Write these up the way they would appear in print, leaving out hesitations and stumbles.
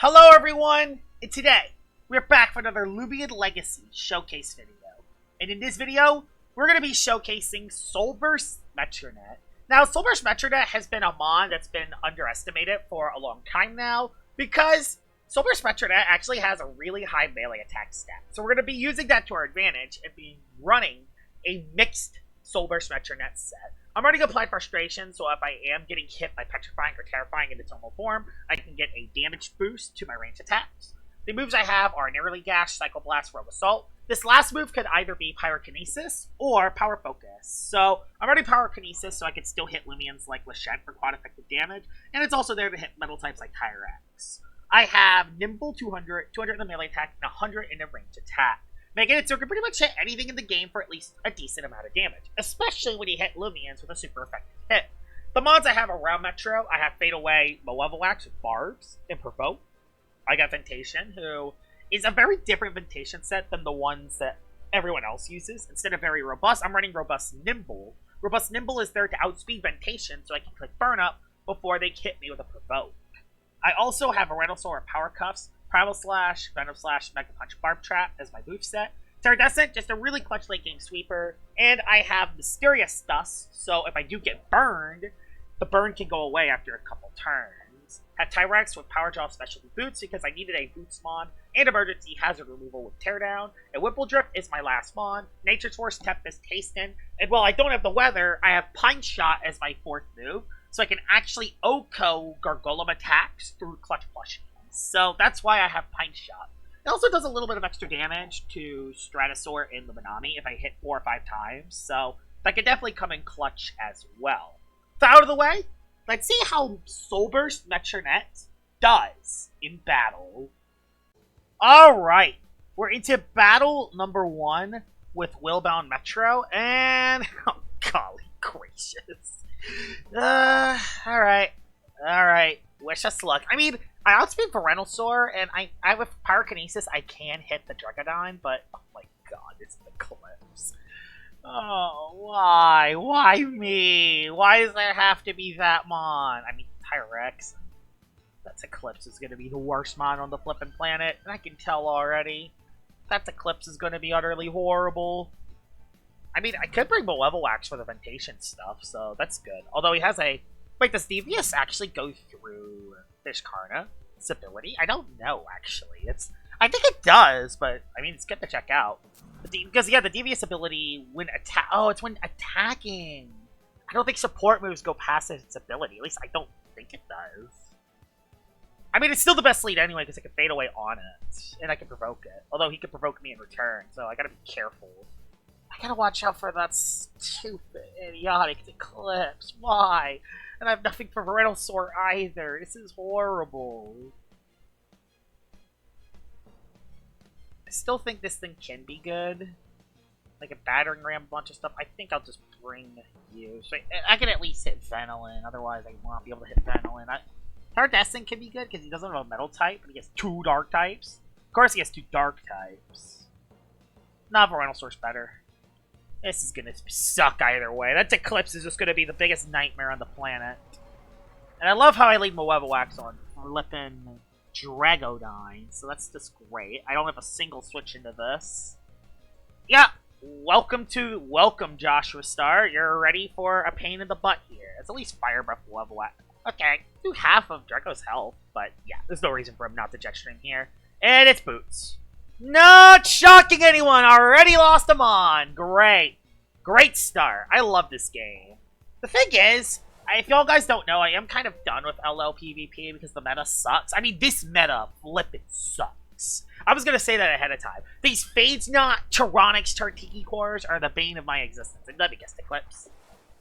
Hello everyone, and today we're back for another Loomian Legacy showcase video. And in this video, we're going to be showcasing Soul Burst Metronette. Now, Soul Burst Metronette has been a mod that's been underestimated for a long time now, because Soul Burst Metronette actually has a really high melee attack stat. So we're going to be using that to our advantage and be running a mixed Soul Burst Metronette set. I'm running Applied Frustration, so if I am getting hit by Petrifying or Terrifying in its normal form, I can get a damage boost to my range attacks. The moves I have are Nearly Gash, Cycle Blast, Rogue Assault. This last move could either be Pyrokinesis or Power Focus. So I'm running Pyrokinesis so I can still hit Loomians like Lashette for quad effective damage, and it's also there to hit metal types like Tyrex. I have Nimble 200, 200 in the melee attack, and 100 in the range attack, making it so you can pretty much hit anything in the game for at least a decent amount of damage, especially when you hit Loomians with a super effective hit. The mods I have around Metro, I have Fade Away, Malevolence with Barbs, and Provoke. I got Ventation, who is a very different Ventation set than the ones that everyone else uses. Instead of very robust, I'm running Robust Nimble. Robust Nimble is there to outspeed Ventation, so I can click Burn Up before they hit me with a Provoke. I also have a Rhinosaur Power Cuffs, Primal Slash, Venom Slash, Mega Punch, Barb Trap as my moveset. Terradescent, just a really clutch late game sweeper. And I have Mysterious Dust, so if I do get burned, the burn can go away after a couple turns. Have Tyrex with Power Jaw Specialty Boots because I needed a Boots mon, and Emergency Hazard Removal with Teardown. And Whipple Drift is my last mon. Nature's Force, Tempest, Hasten. And while I don't have the weather, I have Pine Shot as my fourth move, so I can actually OHKO Gargolem attacks through Clutch Plushie. So that's why I have Pine Shot. It also does a little bit of extra damage to Stratosaur and Luminami if I hit 4 or 5 times, so that could definitely come in clutch as well. So out of the way, let's see how Soul Burst Metronette does in battle. Alright, we're into battle number 1 with Willbound Metro, and oh golly gracious. Alright, wish us luck. I mean, I outspeed Rhinosaur, and I with Pyrokinesis, I can hit the Dragodine, but oh my god, it's the Eclipse. Oh, why? Why me? Why does there have to be that mon? I mean, Tyrex. That's Eclipse is going to be the worst mon on the flippin' planet, and I can tell already. That Eclipse is going to be utterly horrible. I mean, I could bring Malevolence for the Ventation stuff, so that's good. Although he has a... Wait, does Devious actually go through Fishkarna's ability? I don't know, actually. I think it does, but, I mean, it's good to check out. Because, yeah, the Devious ability when attack... Oh, it's when attacking! I don't think support moves go past its ability. At least I don't think it does. I mean, it's still the best lead anyway, because I can Fade Away on it. And I can Provoke it. Although he could Provoke me in return, so I gotta be careful. I gotta watch out for that stupid, idiotic Eclipse. Why? And I have nothing for Rhinosaur either. This is horrible. I still think this thing can be good. Like a battering ram, a bunch of stuff. I think I'll just bring you. So I can at least hit Venolin. Otherwise, I won't be able to hit Venolin. Terradescent can be good because he doesn't have a metal type, but he has 2 dark types. Of course, he has 2 dark types. Nah, Rhinosaur's better. This is gonna suck either way. That Eclipse is just gonna be the biggest nightmare on the planet. And I love how I leave Malevolence on flippin' Dragodine, so that's just great. I don't have a single switch into this. Yeah, welcome Joshua Star. You're ready for a pain in the butt here. It's at least Fire Breath Malevolence. Okay, do half of Draco's health, but yeah, there's no reason for him not to jet stream here. And it's Boots. Not shocking anyone! Already lost him on! Great. Great start. I love this game. The thing is, if y'all guys don't know, I am kind of done with LL PvP because the meta sucks. I mean, this meta flippin' sucks. I was gonna say that ahead of time. These Fades Not, Tyrannics, Tartiki cores are the bane of my existence. And let me guess, Eclipse.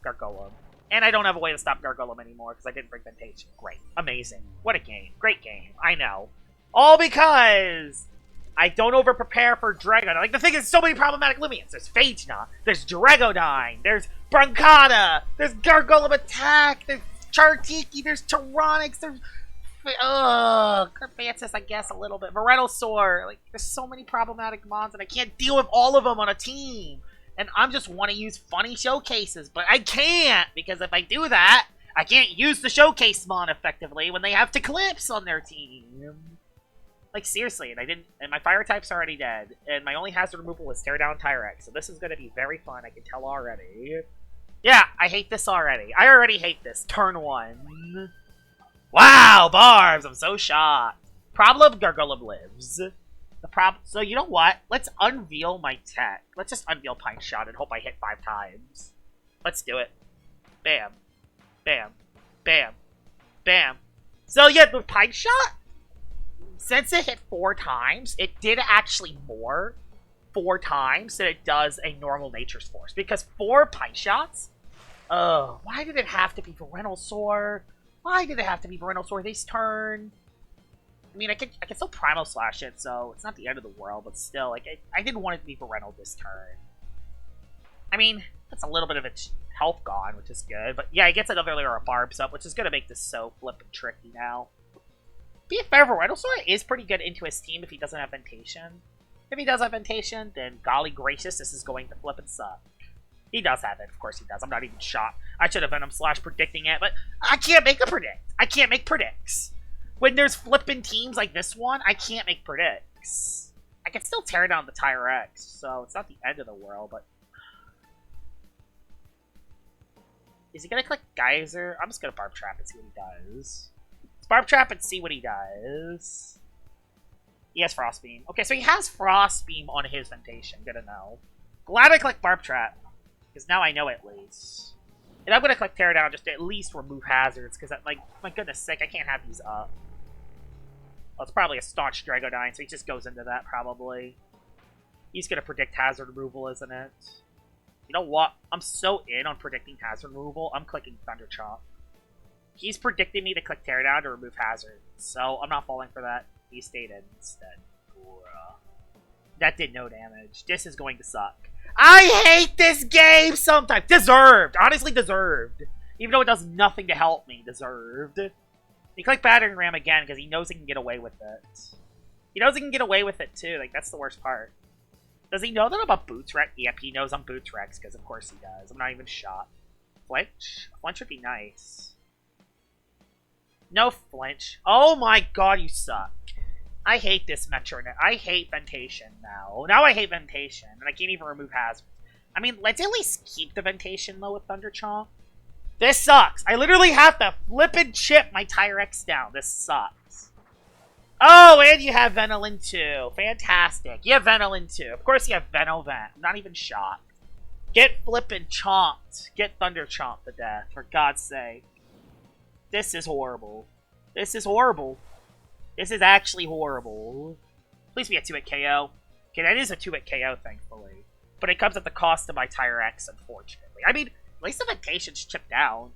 Gargolem. And I don't have a way to stop Gargolem anymore because I didn't bring Ventation. Great. Amazing. What a game. Great game. I know. All because I don't over-prepare for Dragon. Like, the thing is, so many problematic Loomians. There's Phagenon, there's Dragodine, there's Brancata, there's Gargolem Attack, there's Chartiki, there's Tyrannics, there's... Garbancis, I guess, a little bit. Rhinosaur. Like, there's so many problematic mons, and I can't deal with all of them on a team. And I just want to use funny showcases, but I can't, because if I do that, I can't use the showcase mon effectively when they have Eclipse on their team. Like, seriously, and my fire type's already dead, and my only hazard removal is Tear Down Tyrex, so this is gonna be very fun, I can tell already. Yeah, I hate this already. I already hate this. Turn 1. Wow, Barbs! I'm so shocked. Problem, Gargolem lives. So you know what? Let's unveil my tech. Let's just unveil Pine Shot and hope I hit 5 times. Let's do it. Bam. Bam. Bam. Bam. So yeah, with Pine Shot, since it hit 4 times, it did actually more 4 times than it does a normal Nature's Force. Because 4 Pine Shots? Why did it have to be Venusaur? Why did it have to be Venusaur this turn? I mean, I can still Primal Slash it, so it's not the end of the world, but still, like, I didn't want it to be Venusaur this turn. I mean, that's a little bit of its health gone, which is good, but yeah, it gets another layer of Barbs up, which is gonna make this so flippin' tricky now. Be fair, Venusaur is pretty good into his team if he doesn't have Ventation. If he does have Ventation, then golly gracious, this is going to flip and suck. He does have it, of course he does. I'm not even shocked. I should have Venom Slash predicting it, but I can't make a predict. I can't make predicts. When there's flippin' teams like this one, I can't make predicts. I can still tear down the Tyrex, so it's not the end of the world, but... Is he gonna click Geyser? I'm just gonna Barb Trap and see what he does. Let's Barb Trap and see what he does. He has Frost Beam. Okay, so he has Frost Beam on his Ventation. Good to know. Glad I clicked Barb Trap, because now I know at least. And I'm gonna click Tear Down just to at least remove hazards, because, like, my goodness sake, I can't have these up. Well, it's probably a staunch Dragodine, so he just goes into that, probably. He's gonna predict hazard removal, isn't it? You know what? I'm so in on predicting hazard removal, I'm clicking Thunder Chomp. He's predicting me to click Tear Down to remove hazard, so I'm not falling for that. He stayed in instead. Bruh. That did no damage. This is going to suck. I hate this game sometimes! Deserved! Honestly, deserved. Even though it does nothing to help me, deserved. He clicked Battering Ram again because he knows he can get away with it. He knows he can get away with it too, like, that's the worst part. Does he know that I'm a Boots Rex? Yep, he knows I'm Boots Rex, because of course he does. I'm not even shocked. Flinch? Flinch would be nice. No flinch. Oh my god, you suck. I hate this Metronette. I hate Ventation now. Now I hate Ventation, and I can't even remove hazards. I mean, let's at least keep the Ventation, though, with Thunder Chomp. This sucks. I literally have to flip and chip my Tyrex down. This sucks. Oh, and you have Venolin too. Fantastic. You have Venolin too. Of course you have Venovent. I'm not even shocked. Get flippin' chomped. Get Thunder Chomp to death, for God's sake. This is horrible. This is horrible. This is actually horrible. Please be a 2-hit KO. Okay, that is a 2-hit KO, thankfully. But it comes at the cost of my Tyrex, unfortunately. I mean, at least the Ventation's chipped down.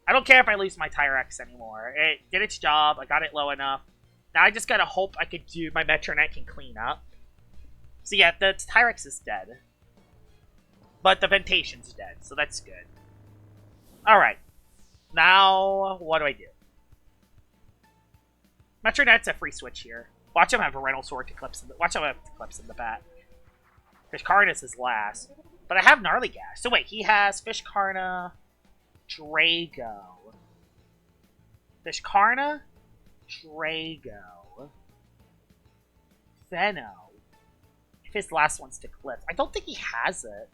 I don't care if I lose my Tyrex anymore. It did its job. I got it low enough. Now I just gotta hope I could do my Metronette can clean up. So yeah, the Tyrex is dead. But the Ventation's dead, so that's good. Alright. Now, what do I do? Metronette's a free switch here. Watch him have a Venusaur Eclipse in the watch him have Eclipse in the back. Fishkarna's his last. But I have Gnarly Gash. So wait, he has Fishkarna, Drago. Fishkarna, Drago, Veno. If his last one's to Eclipse. I don't think he has it.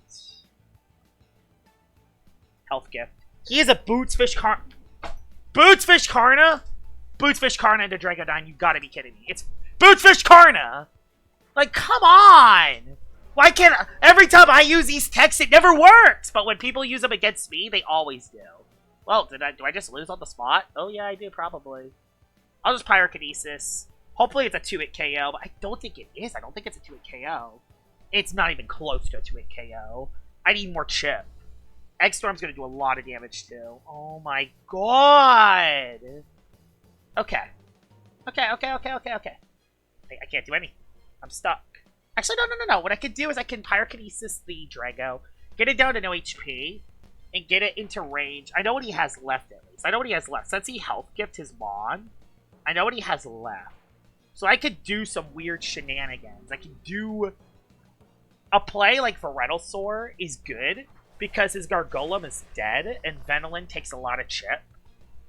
Health Gift. He is a Boots Fishkarna. Boots Fishkarna? Boots Fishkarna into Dragodine, you gotta be kidding me. It's Boots Fishkarna! Like, come on! Why can't every time I use these techs, it never works! But when people use them against me, they always do. Well, do I just lose on the spot? Oh yeah, I do, probably. I'll just Pyrokinesis. Hopefully it's a 2-hit KO, but I don't think it is. I don't think it's a 2-hit KO. It's not even close to a 2-hit KO. I need more chip. Eggstorm's gonna do a lot of damage too. Oh my god! Okay. Okay. I can't do anything. I'm stuck. Actually, no. What I could do is I can Pyrokinesis the Drago, get it down to no HP, and get it into range. I know what he has left, at least. I know what he has left. Since he Health Gift his Mon, I know what he has left. So I could do some weird shenanigans. I could do... A play like Venusaur is good, because his Gargolem is dead, and Venolin takes a lot of chip.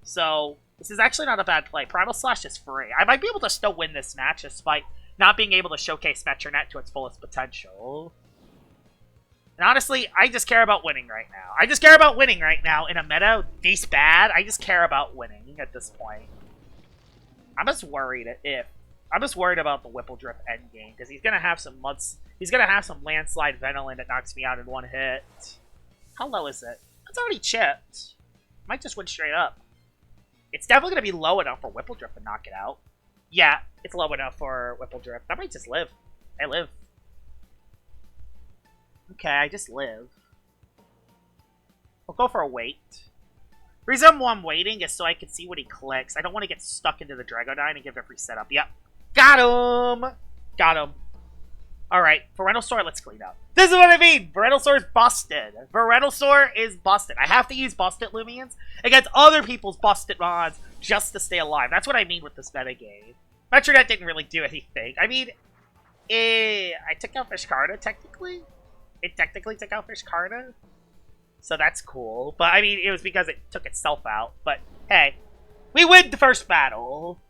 So, This is actually not a bad play. Primal Slash is free. I might be able to still win this match despite not being able to showcase Metronette to its fullest potential. And honestly, I just care about winning right now. I just care about winning right now in a meta this bad. I just care about winning at this point. I'm just worried about the Whippledrift endgame because he's gonna have some landslide Venilin that knocks me out in one hit. How low is it? It's already chipped. Might just win straight up. It's definitely gonna be low enough for Whippledrift to knock it out. Yeah, it's low enough for Whippledrift. I might just live. I live. Okay, I just live. I'll go for a wait. The reason why I'm waiting is so I can see what he clicks. I don't want to get stuck into the Dragonine and give it a free setup. Yep. Got him! Got him. Alright, Venusaur, let's clean up. This is what I mean! Venusaur's busted. Venusaur is busted. I have to use busted Loomians against other people's busted mods just to stay alive. That's what I mean with this metagame. Metronette didn't really do anything. I mean, I took out Fishcarda, technically. It technically took out Fishcarda. So that's cool. But, I mean, it was because it took itself out. But, hey, we win the first battle.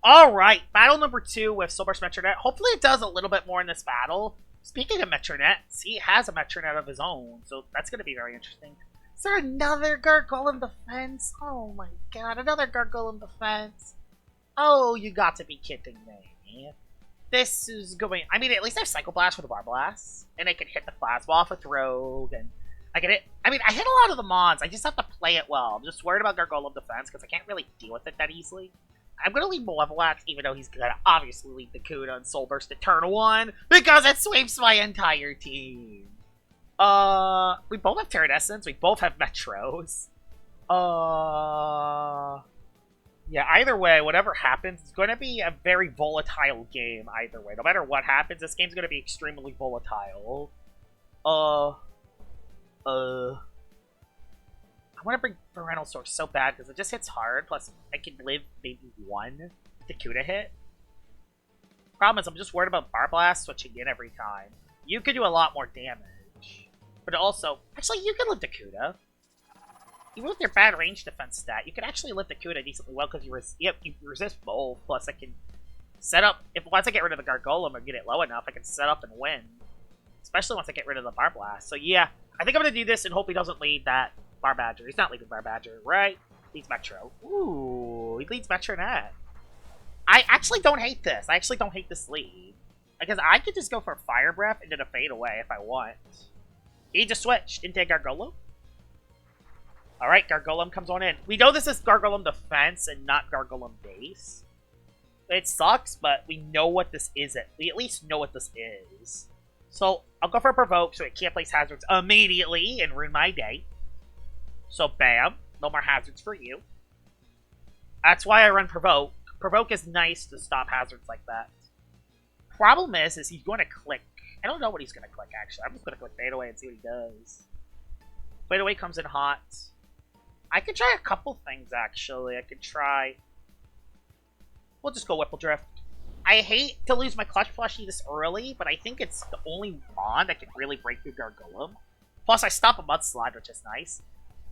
Alright, battle number 2 with Soul Burst Metronette. Hopefully it does a little bit more in this battle. Speaking of Metronette, he has a Metronette of his own, so that's going to be very interesting. Is there another Gargoyle defense? Oh my god, another Gargoyle defense. Oh, you got to be kidding me. This is going... I mean, at least I have Psycho Blast with a Bar Blast, and I can hit the Plasma off with Rogue, and I can hit... I mean, I hit a lot of the mons, I just have to play it well. I'm just worried about Gargoyle defense, because I can't really deal with it that easily. I'm going to leave Malevolence, even though he's going to obviously leave the Kuda and Soul Burst Eternal one, because it sweeps my entire team. We both have Terran Essence, we both have Metros. Yeah, either way, whatever happens, it's going to be a very volatile game either way. No matter what happens, this game's going to be extremely volatile. I want to bring Venusaur so bad because it just hits hard. Plus, I can live maybe one Dakuda hit. Problem is, I'm just worried about Bar Blast switching in every time. You could do a lot more damage. But also, actually, you can live Dakuda. Even with your bad range defense stat, you can actually live Dakuda decently well because you resist both. Plus, I can set up... Once I get rid of the Gargolem or get it low enough, I can set up and win. Especially once I get rid of the Bar Blast. So yeah, I think I'm going to do this and hope he doesn't lead that Bar Badger. He's not leading Bar Badger, right? Leads Metro. Ooh, he leads Metronette. I actually don't hate this. I actually don't hate this lead. Because I could just go for Fire Breath and then a Fade Away if I want. He just switched into Gargolem. Alright, Gargolem comes on in. We know this is Gargolem defense and not Gargolem base. It sucks, but we know what this is. We at least know what this is. So, I'll go for a Provoke so it can't place hazards immediately and ruin my day. So, bam. No more hazards for you. That's why I run Provoke. Provoke is nice to stop hazards like that. Problem is he's going to click. I don't know what he's going to click, actually. I'm just going to click Fade Away and see what he does. Fade Away comes in hot. I could try a couple things, actually. I could try... We'll just go Whippledrift. I hate to lose my Clutch Plushie this early, but I think it's the only Mon that can really break through Gargolem. Plus, I stop a Mudslide, which is nice.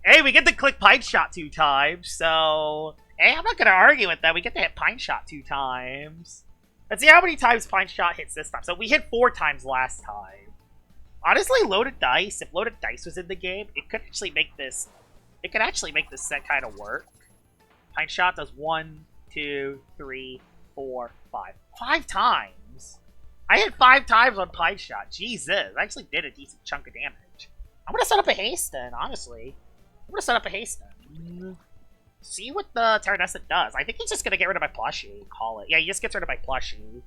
Hey, we get to click Pine Shot 2 times, so... Hey, I'm not going to argue with that. We get to hit Pine Shot 2 times. Let's see how many times Pine Shot hits this time. So we hit 4 times last time. Honestly, Loaded Dice, if Loaded Dice was in the game, it could actually make this... It could actually make this set kind of work. Pine Shot does 1, 2, 3, 4, 5. 5 times? I hit 5 times on Pine Shot. Jesus, I actually did a decent chunk of damage. I'm going to set up a Hasten, honestly. I'm going to set up a Hasten. See what the Terranescent does. I think he's just going to get rid of my plushie. Call it. Yeah, he just gets rid of my plushie.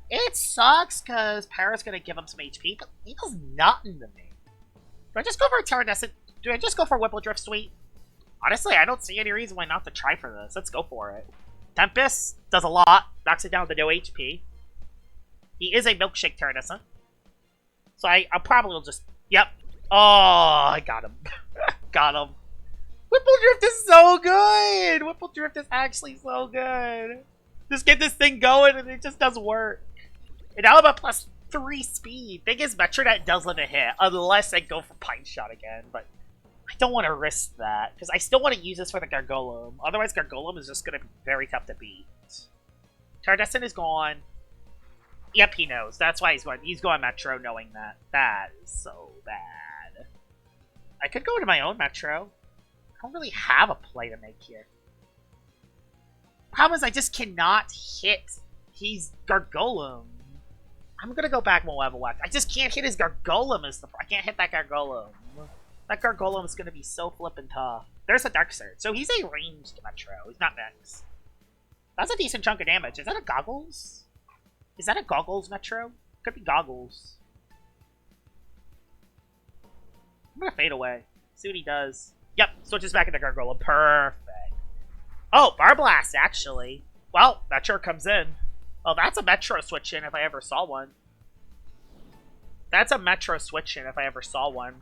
It sucks because Para's going to give him some HP, but he does nothing to me. Do I just go for a Terranescent? Do I just go for Whippledrift Suite? Honestly, I don't see any reason why not to try for this. Let's go for it. Tempest does a lot. Knocks it down to no HP. He is a Milkshake Terranescent. So I probably will just... Yep. Oh, I got him. Got him. Whippledrift is so good! Whippledrift is actually so good. Just get this thing going and it just does work. And now I'm at +3 speed. Thing is, Metronette does live a hit, unless I go for Pine Shot again. But I don't want to risk that, because I still want to use this for the Gargolem. Otherwise, Gargolem is just going to be very tough to beat. Tardescent is gone. Yep, he knows. That's why he's going. He's going Metro, knowing that. That is so bad. I could go into my own Metro. I don't really have a play to make here. Problem is, I just cannot hit his Gargolem. I'm gonna go back Malevolence. I just can't hit his Gargolem. I can't hit that Gargolem. That Gargolem is gonna be so flippin' tough. There's a Dark Surge. So he's a ranged Metro. He's not Vex. That's a decent chunk of damage. Is that a Goggles? Is that a Goggles Metro? Could be Goggles. I'm gonna fade away. See what he does. Yep, switches back into Gargolem. Perfect. Oh, Barblast, actually. Well, Metro comes in. Oh, that's a Metro switch in if I ever saw one. That's a Metro switch in if I ever saw one.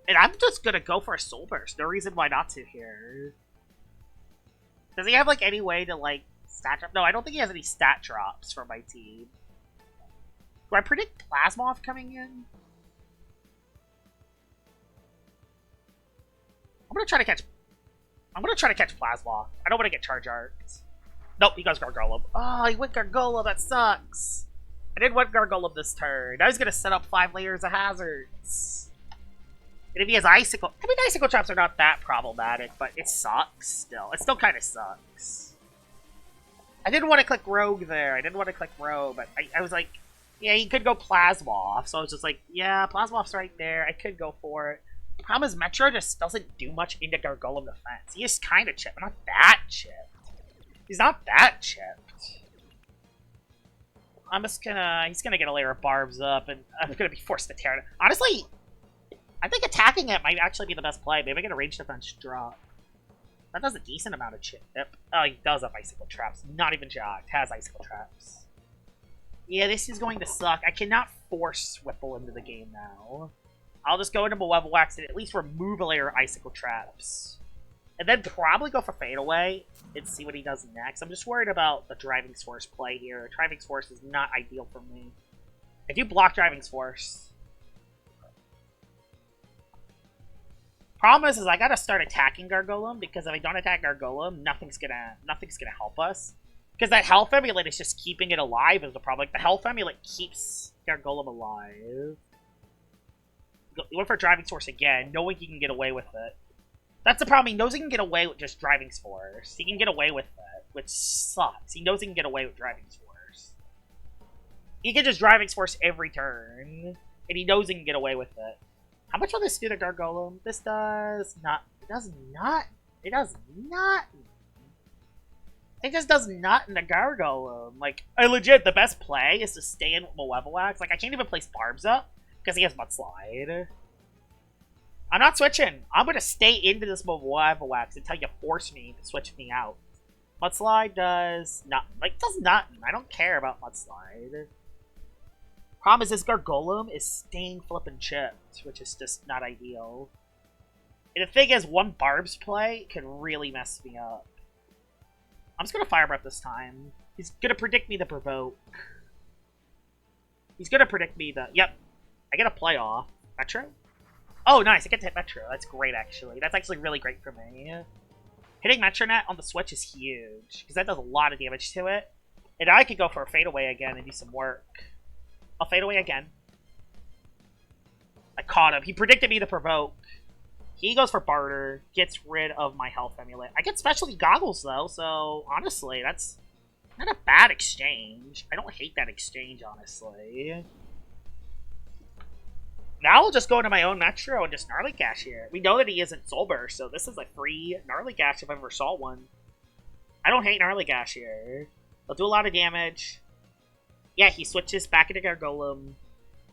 And I'm just gonna go for a Soul Burst. No reason why not to here. Does he have, like, any way to, like, stat drop? No, I don't think he has any stat drops for my team. Do I predict Plasmoth coming in? I'm gonna try to catch Plasmoth. I don't want to get Charge Arced. Nope, he goes Gargolem. Oh, he went Gargolem. That sucks. I didn't want Gargolem this turn. I was gonna set up 5 layers of hazards. And if he has Icicle... I mean, Icicle Traps are not that problematic, but it sucks still. It still kind of sucks. I didn't want to click Rogue there. I didn't want to click Rogue, but I was like... Yeah, he could go Plasmoth. So I was just like, yeah, Plasmoth's right there. I could go for it. The problem is Metro just doesn't do much into Gargolem defense. He is kind of chipped, but not that chipped. He's not that chipped. I'm just gonna... He's gonna get a layer of Barbs up, and I'm gonna be forced to tear it. Honestly... I think attacking it might actually be the best play. Maybe I get a range defense drop. That does a decent amount of chip. Oh, he does have Icicle Traps. Not even shocked. Has Icicle Traps. Yeah, this is going to suck. I cannot force Whipple into the game now. I'll just go into Malevolent Wax and at least remove a layer of Icicle Traps. And then probably go for Fade Away and see what he does next. I'm just worried about the Driving Force play here. Driving Force is not ideal for me. I do block Driving Force. Problem is I gotta start attacking Gargolem, because if I don't attack Gargolem, nothing's gonna help us. Because that Health Amulet is just keeping it alive is the problem. Like, the Health Amulet keeps Gargolem alive. He went for Driving Force again, knowing he can get away with it. That's the problem. He knows he can get away with just Driving Force. He can get away with it, which sucks. He knows he can get away with Driving Force. He can just Driving Force every turn, and he knows he can get away with it. How much will this do to Gargolem? This does not. It does not. It does not. It just does not in the Gargolem. Like, legit, the best play is to stay in with Malevolence. Like, I can't even place Barbs up because he has Mudslide. I'm not switching. I'm going to stay into this Malevolence until you force me to switch me out. Mudslide does nothing. Like, does nothing. I don't care about Mudslide. Problem is this Gargolem is staying flippin' chipped, which is just not ideal. And the thing is, one Barb's play can really mess me up. I'm just gonna Fire Breath this time. He's gonna predict me the Provoke. He's gonna predict me the... Yep. I get a play off. Metro? Oh, nice. I get to hit Metro. That's great, actually. That's actually really great for me. Hitting Metronette on the Switch is huge, because that does a lot of damage to it. And I could go for a Fade Away again and do some work. I'll Fade Away again. I caught him. He predicted me to Provoke. He goes for Barter. Gets rid of my Health Amulet. I get Specialty Goggles, though, so honestly, that's not a bad exchange. I don't hate that exchange, honestly. Now I'll just go into my own Metro and just Gnarly Gash here. We know that he isn't Soul Burst, so this is a free Gnarly Gash if I ever saw one. I don't hate Gnarly Gash here. They'll do a lot of damage. Yeah, he switches back into Gargolem.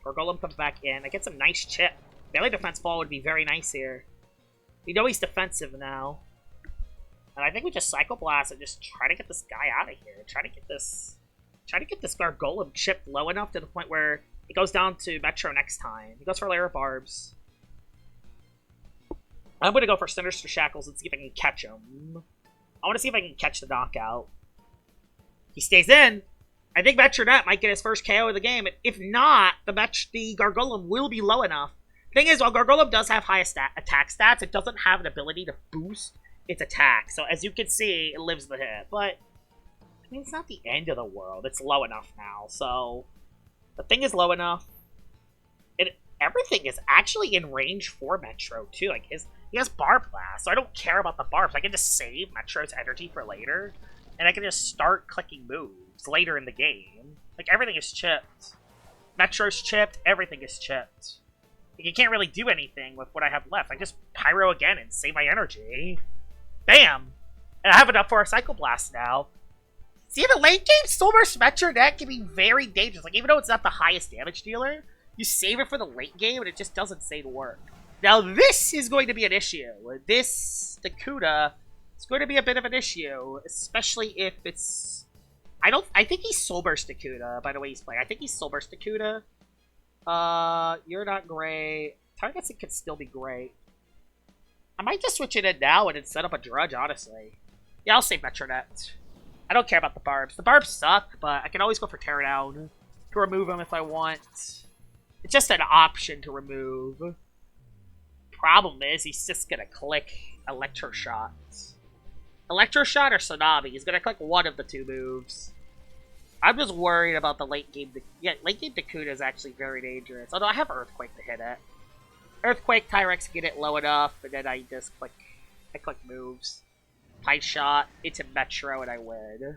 Gargolem comes back in. I get some nice chip. Melee defense fall would be very nice here. We know he's defensive now. And I think we just Psycho Blast and just try to get this guy out of here. Try to get this Gargolem chipped low enough to the point where it goes down to Metro next time. He goes for a layer of Barbs. I'm going to go for Sinister Shackles and see if I can catch him. I want to see if I can catch the knockout. He stays in. I think Metronette might get his first KO of the game. If not, the Gargolem will be low enough Thing is, while Gargolem does have high attack stats, it doesn't have an ability to boost its attack. So as you can see, it lives the hit. But, I mean, it's not the end of the world. It's low enough now. So, the thing is low enough. Everything is actually in range for Metro, too. Like, he has Barb Blast, so I don't care about the barbs. I can just save Metro's energy for later, and I can just start clicking moves later in the game. Like, everything is chipped. Metro's chipped, everything is chipped. Like, you can't really do anything with what I have left. I just Pyro again and save my energy. Bam! And I have enough for a Psycho Blast now. See, in the late game, Soul Burst Metronette can be very dangerous. Like, even though it's not the highest damage dealer, you save it for the late game, and it just doesn't seem to work. Now, this is going to be an issue. This Dakuda is going to be a bit of an issue, especially if it's... I think he's Soul Burst Dakuda, by the way he's playing. I think he's Soul Burst Dakuda. You're not great. Targets it could still be great. I might just switch it in now and then set up a Drudge, honestly. Yeah, I'll save Metronette. I don't care about the barbs. The barbs suck, but I can always go for Teardown to remove them if I want. It's just an option to remove. Problem is, he's just gonna click Electroshock. Electroshock or Tsunami. He's gonna click one of the two moves. I'm just worried about the late game. Yeah, late game Dakuda is actually very dangerous. Although I have Earthquake to hit it. Earthquake, Tyrex get it low enough, and then I just click. I click moves. Pine Shot into Metro, and I win.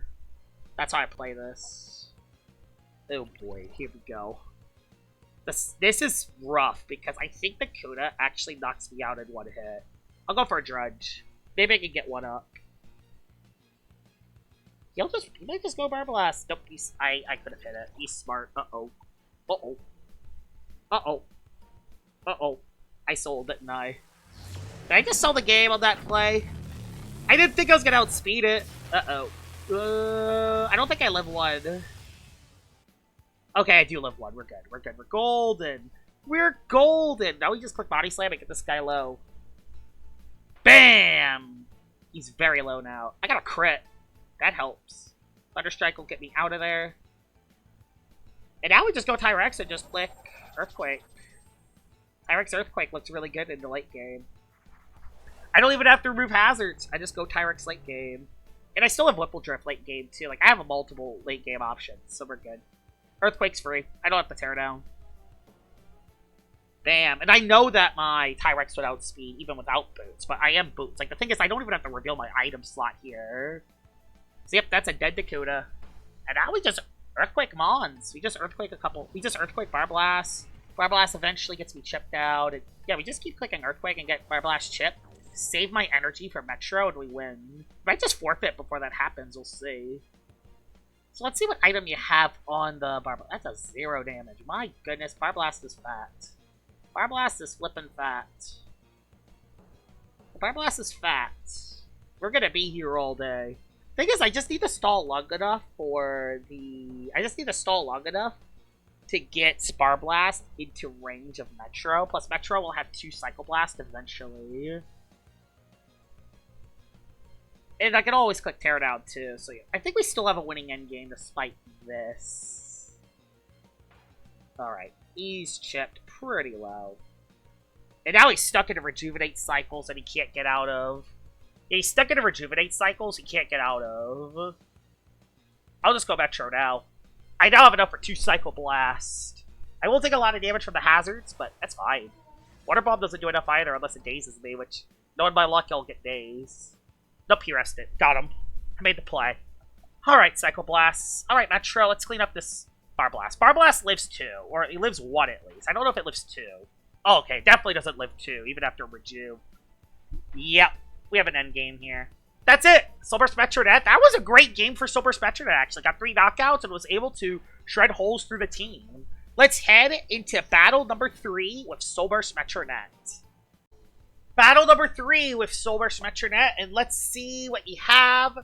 That's how I play this. Oh boy, here we go. This is rough, because I think the Dakuda actually knocks me out in one hit. I'll go for a Drudge. Maybe I can get one up. He might just go Barb Blast. Nope, I could have hit it. He's smart. Uh-oh. Uh-oh. Uh-oh. Uh-oh. I sold it, didn't I? Did I just sell the game on that play? I didn't think I was gonna outspeed it. Uh-oh. I don't think I live one. Okay, I do live one. We're good. We're good. We're golden. We're golden. Now we just click Body Slam and get this guy low. Bam! He's very low now. I got a crit. That helps. Thunderstrike will get me out of there. And now we just go Tyrex and just click Earthquake. Tyrex Earthquake looks really good in the late game. I don't even have to remove hazards. I just go Tyrex late game. And I still have Whipple Drift late game too. Like, I have a multiple late game options, so we're good. Earthquake's free. I don't have to tear down. Damn. And I know that my Tyrex would outspeed even without boots, but I am boots. Like, the thing is, I don't even have to reveal my item slot here. So, yep, that's a dead Dakuda. And now we just Earthquake Mons. We just Earthquake a couple. We just Earthquake Barb Blast. Barb Blast eventually gets me chipped out. And, yeah, we just keep clicking Earthquake and get Barb Blast chip. Save my energy for Metro and we win. Might just forfeit before that happens. We'll see. So let's see what item you have on the Barb Blast. That's a 0 damage. My goodness, Barb Blast is fat. Barb Blast is flippin' fat. Barb Blast is fat. We're gonna be here all day. Thing is, I just need to stall long enough for the... I just need to stall long enough to get Barb Blast into range of Metro. Plus, Metro will have 2 Psycho Blast eventually. And I can always click Teardown too, so yeah. I think we still have a winning endgame despite this. Alright, he's chipped pretty low. And now he's stuck in a Rejuvenate cycles that he can't get out of. Yeah, he's stuck in a Rejuvenate cycles he can't get out of. I'll just go Metro now. I now have enough for 2 Psycho Blast. I will take a lot of damage from the hazards, but that's fine. Water Bomb doesn't do enough either unless it dazes me, which, knowing my luck, I'll get dazed. Nope, he rested. Got him. I made the play. Alright, Psycho Blasts. Alright, Metro, let's clean up this Barb Blast. Barb Blast lives 2, or he lives 1 at least. I don't know if it lives 2. Oh, okay, definitely doesn't live 2, even after Reju. Yep, we have an end game here. That's it! Soul Burst Metronette. That was a great game for Soul Burst Metronette, actually. Got 3 knockouts and was able to shred holes through the team. Let's head into battle number 3 with Soul Burst Metronette. Battle number 3 with Soul Burst Metronette, and let's see what you have.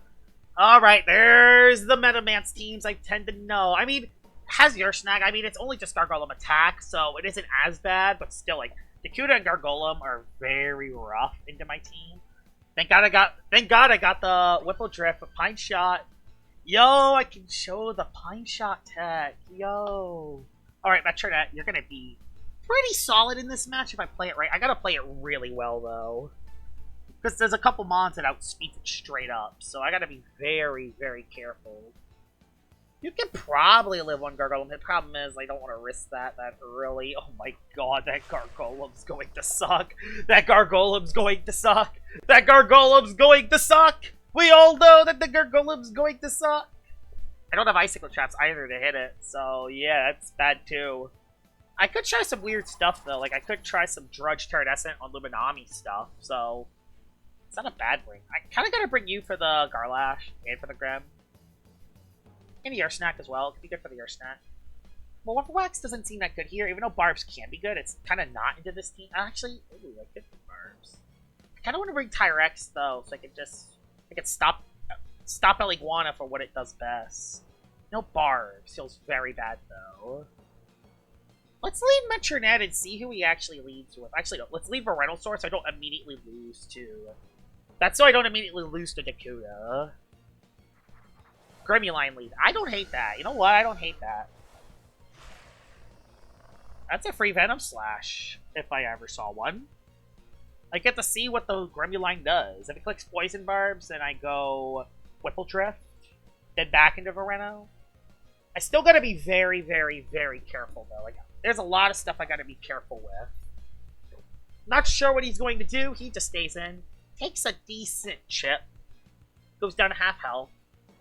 Alright, there's the Metaman's teams I tend to know. I mean, has your snag. I mean, it's only just Gargolem attack, so it isn't as bad, but still, like, Dakuda and Gargolem are very rough into my team. Thank God I got the Whipple Drift with Pine Shot. Yo, I can show the Pine Shot tech. Yo. Alright, Metronette, you're gonna be pretty solid in this match if I play it right. I gotta play it really well, though. Because there's a couple mons that outspeed it straight up, so I gotta be very, very careful. You can probably live one Gargolem. The problem is I don't want to risk that early. Oh my god, that Gargolem's going to suck. That Gargolem's going to suck. That Gargolem's going to suck. We all know that the Gargolem's going to suck. I don't have Icicle Traps either to hit it, so yeah, that's bad too. I could try some weird stuff though. Like I could try some Drudge Turridescent on Luminami stuff, so it's not a bad bring. I kind of gotta bring you for the Garlash and for the Grem. And the Air Snack as well. It could be good for the Air Snack. Well, Waffle Wax doesn't seem that good here. Even though Barbs can be good, it's kind of not into this team. Actually, ooh, I could do Barbs. I kind of want to bring Tyrex, though, so I could stop El Iguana for what it does best. No Barbs. Feels very bad, though. Let's leave Metronette and see who he actually leads with. Actually, no, let's leave Venusaur so I don't immediately lose to... That's so I don't immediately lose to Dakuda. Gremuline lead. I don't hate that. You know what? I don't hate that. That's a free Venom Slash, if I ever saw one. I get to see what the Gremuline does. If it clicks Poison Barbs, then I go Whipple Drift, then back into Vereno. I still gotta be very, very, very careful, though. Like, there's a lot of stuff I gotta be careful with. Not sure what he's going to do. He just stays in. Takes a decent chip. Goes down to half health.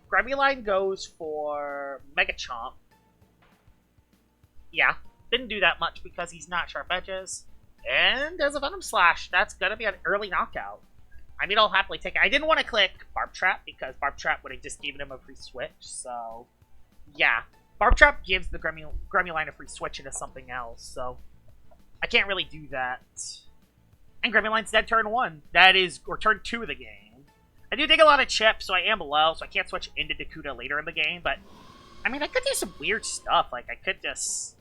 Gremuline goes for Mega Chomp. Yeah, didn't do that much because he's not Sharp Edges. And there's a Venom Slash. That's gonna be an early knockout. I mean, I'll happily take it. I didn't want to click Barb Trap because Barb Trap would have just given him a free switch, so... Yeah. Barb Trap gives the Gremuline a free switch into something else, so... I can't really do that. And Gremline's dead turn 1. That is... or turn 2 of the game. I do take a lot of chips, so I am low, so I can't switch into Dakuda later in the game, but... I mean, I could do some weird stuff. Like, I could just...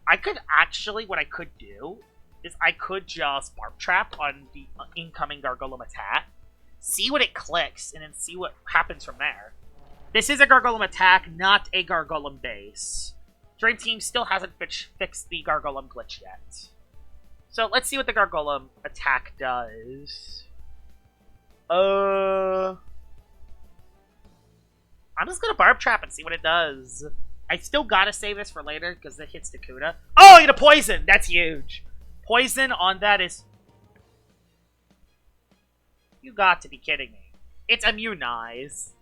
I could actually... What I could do is I could just Barb Trap on the incoming Gargolem attack, see what it clicks, and then see what happens from there. This is a Gargolem attack, not a Gargolem base. Dream Team still hasn't fixed the Gargolem glitch yet. So, let's see what the Gargolem attack does. I'm just gonna Barb Trap and see what it does. I still gotta save this for later, because it hits Dakuda. Oh, you get a Poison! That's huge! Poison on that is... You got to be kidding me. It's immunized.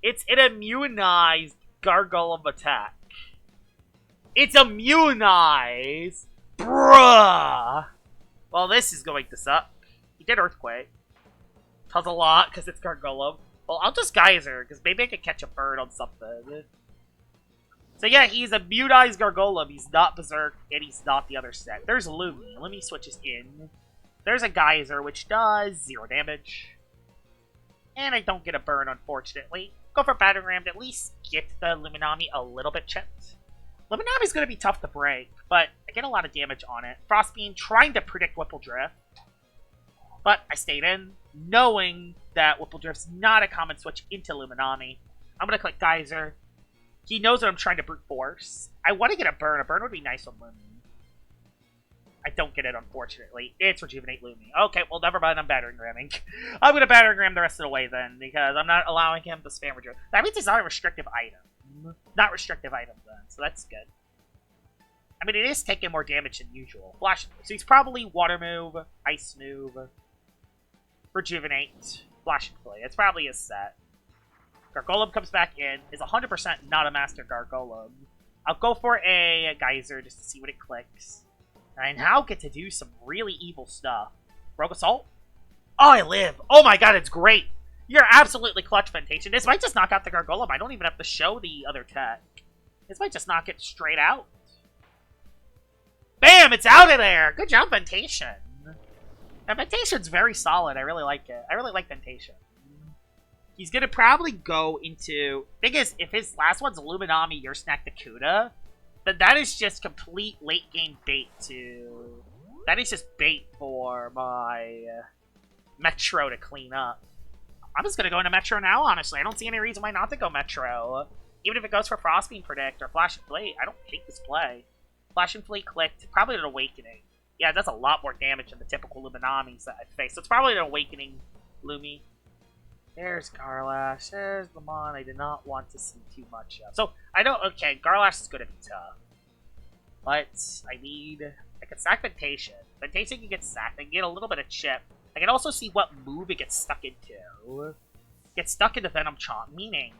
It's an immunized Gargolem attack. It's immunized! Bruh! Well, this is going to suck. He did Earthquake. Does a lot, because it's Gargolem. Well, I'll just Geyser, because maybe I could catch a bird on something. So yeah, he's a immunized Gargolem. He's not Berserk, and he's not the other set. There's Loomian. Let me switch this in. There's a Geyser, which does 0 damage. And I don't get a burn, unfortunately. Go for Battering Ram to at least get the Luminami a little bit chipped. Luminami's going to be tough to break, but I get a lot of damage on it. Frostbeam trying to predict Whipple Drift. But I stayed in, knowing that Whipple Drift's not a common switch into Luminami. I'm going to click Geyser. He knows that I'm trying to brute force. I want to get a burn. A burn would be nice on Loomian. I don't get it, unfortunately. It's Rejuvenate Loomian. Okay, well, never mind. I'm Battering Ramming. I'm going to Battering Ram the rest of the way, then, because I'm not allowing him to spam Rejuvenate. That means it's not a restrictive item. Not restrictive item, then, so that's good. I mean, it is taking more damage than usual. Flash. So he's probably Water Move, Ice Move, Rejuvenate, Flash and Play. It's probably his set. Gargolem comes back in. Is 100% not a Master Gargolem. I'll go for a Geyser just to see what it clicks. And I now get to do some really evil stuff. Rogue Assault? Oh, I live! Oh my god, it's great! You're absolutely clutch, Ventation. This might just knock out the Gargolem. I don't even have to show the other tech. This might just knock it straight out. Bam! It's out of there! Good job, Ventation. And Ventation's very solid. I really like it. I really like Ventation. He's gonna probably go into... Thing is, if his last one's Luminami, your Snack Dakuda, then that is just complete late game bait to... That is just bait for my Metro to clean up. I'm just gonna go into Metro now, honestly. I don't see any reason why not to go Metro. Even if it goes for Frostbeam Predict or Flash and Blade, I don't hate this play. Flash and Fleet clicked. Probably an Awakening. Yeah, that's a lot more damage than the typical Luminamis that I face. So it's probably an Awakening Lumi. There's Garlash. There's Lamont. I did not want to see too much of. So, I don't... Okay, Garlash is going to be tough. But I need... I can sack Ventation. Ventation can get sacked. I can get a little bit of chip. I can also see what move it gets stuck into. Gets stuck into Venom Chomp, meaning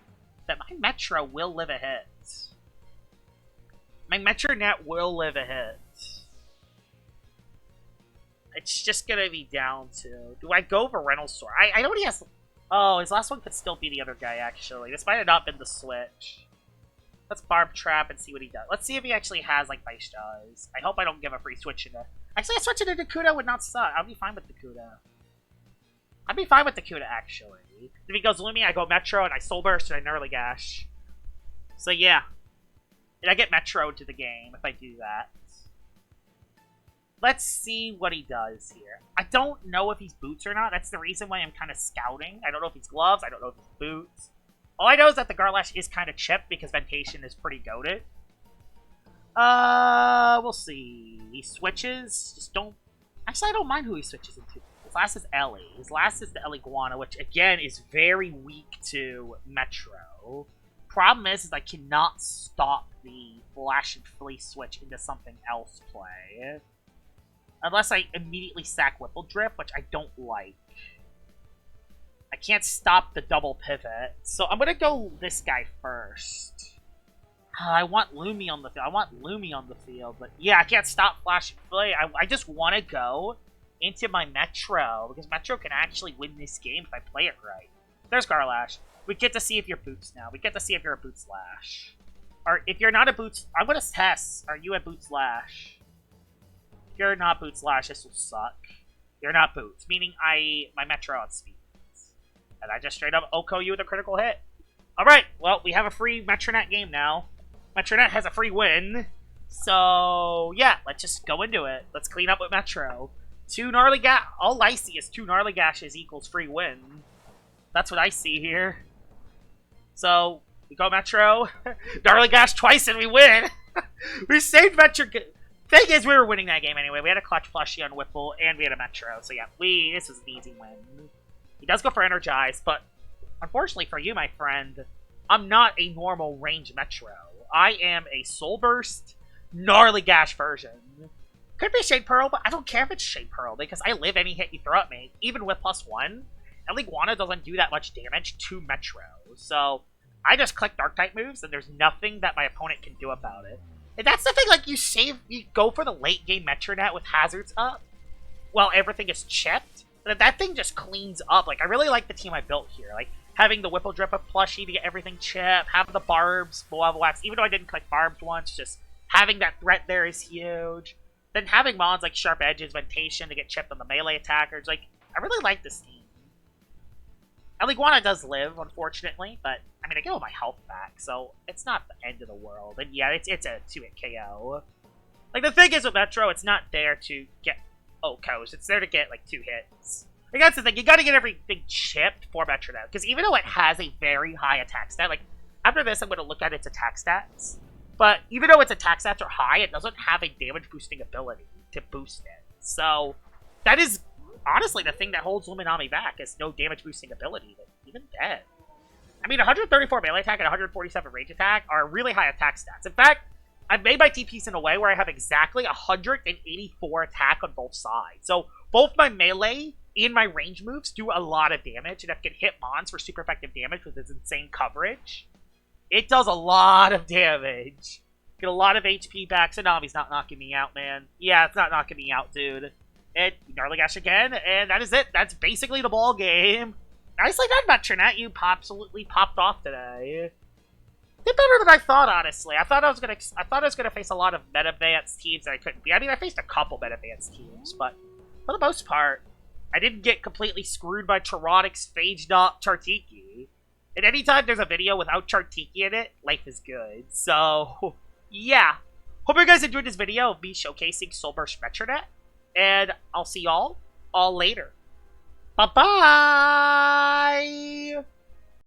that my Metro will live a hit. My Metronette will live a hit. It's just gonna be down to... Do I go for Reynoldsword? I know he has... Oh, his last one could still be the other guy, actually. This might have not been the switch. Let's Barb Trap and see what he does. Let's see if he actually has, like, Vice does. I hope I don't give a free switch into... Actually, a switch into Dakuda would not suck. I'll be fine with Dakuda. I'd be fine with Dakuda, actually. If he goes Loomian, I go Metro, and I Soul Burst, and I Gnarly Gash. So, yeah. And I get Metro to the game if I do that. Let's see what he does here. I don't know if he's boots or not. That's the reason why I'm kind of scouting. I don't know if he's gloves. I don't know if he's boots. All I know is that the Garlash is kind of chipped because Ventation is pretty goated. We'll see. He switches. Just don't... Actually, I don't mind who he switches into. His last is Ellie. His last is the Eliguana, which, again, is very weak to Metro. Problem is I cannot stop the Flash and Flee switch into something else play. Unless I immediately sack Whipple Drift, which I don't like. I can't stop the double pivot. So I'm going to go this guy first. I want Lumi on the field. I want Lumi on the field. But yeah, I can't stop Flash and Flee. I just want to go into my Metro. Because Metro can actually win this game if I play it right. There's Garlash. We get to see if you're Boots now. We get to see if you're a Boots Lash. Or if you're not a Boots... I'm going to test. Are you a Boots Lash? If you're not Boots Lash, this will suck. You're not Boots. Meaning my Metro outspeeds. And I just straight up OHKO you with a critical hit. Alright, well, we have a free Metronette game now. Metronette has a free win. So, yeah, let's just go into it. Let's clean up with Metro. All I see is 2 Gnarly Gashes equals free win. That's what I see here. So, we go Metro. Gnarly Gash twice and we win. We saved Metro. Thing is, we were winning that game anyway. We had a clutch plushie on Whipple, and we had a Metro. So, yeah, this was an easy win. He does go for Energize, but unfortunately for you, my friend, I'm not a normal range Metro. I am a Soul Burst, Gnarly Gash version. Could be Shade Pearl, but I don't care if it's Shade Pearl, because I live any hit you throw at me, even with +1. Eliguana doesn't do that much damage to Metro, so I just click Dark-type moves, and there's nothing that my opponent can do about it. And that's the thing, like, you go for the late-game Metronette with hazards up, while everything is chipped. That thing just cleans up. Like, I really like the team I built here. Like, having the Whipple Drip of plushie to get everything chipped, having the Barbs, Lava Wax, even though I didn't click Barbs once, just having that threat there is huge. Then having mons like Sharp Edges, Ventation to get chipped on the melee attackers. Like, I really like this team. Eliguana does live, unfortunately, but, I mean, I get all my health back, so it's not the end of the world. And yeah, it's a 2-hit KO. Like, the thing is with Metro, it's not there to get KOes. It's there to get, like, 2 hits. Like, that's the thing. You gotta get everything chipped for Metronette. Because even though it has a very high attack stat, like, after this, I'm going to look at its attack stats. But even though its attack stats are high, it doesn't have a damage boosting ability to boost it. So, that is honestly the thing that holds Luminami back, is no damage boosting ability, even dead. I mean, 134 melee attack and 147 range attack are really high attack stats. In fact, I've made my TPs in a way where I have exactly 184 attack on both sides. So, both my melee and my range moves do a lot of damage, and if I can hit mons for super effective damage with its insane coverage, it does a lot of damage. Get a lot of HP back. Tsunami's not knocking me out, man. Yeah, it's not knocking me out, dude. And Gnarly Gash again, and that is it. That's basically the ball game. Nicely done, Metronette. You absolutely popped off today. Did better than I thought, honestly. I thought I was gonna face a lot of meta advanced teams that I couldn't beat. I mean, I faced a couple meta advanced teams, but for the most part, I didn't get completely screwed by Tyrodix, Phage Knot, Chartiki. And anytime there's a video without Chartiki in it, life is good. So, yeah. Hope you guys enjoyed this video of me showcasing Soul Burst Metronette. And I'll see y'all all later. Bye-bye!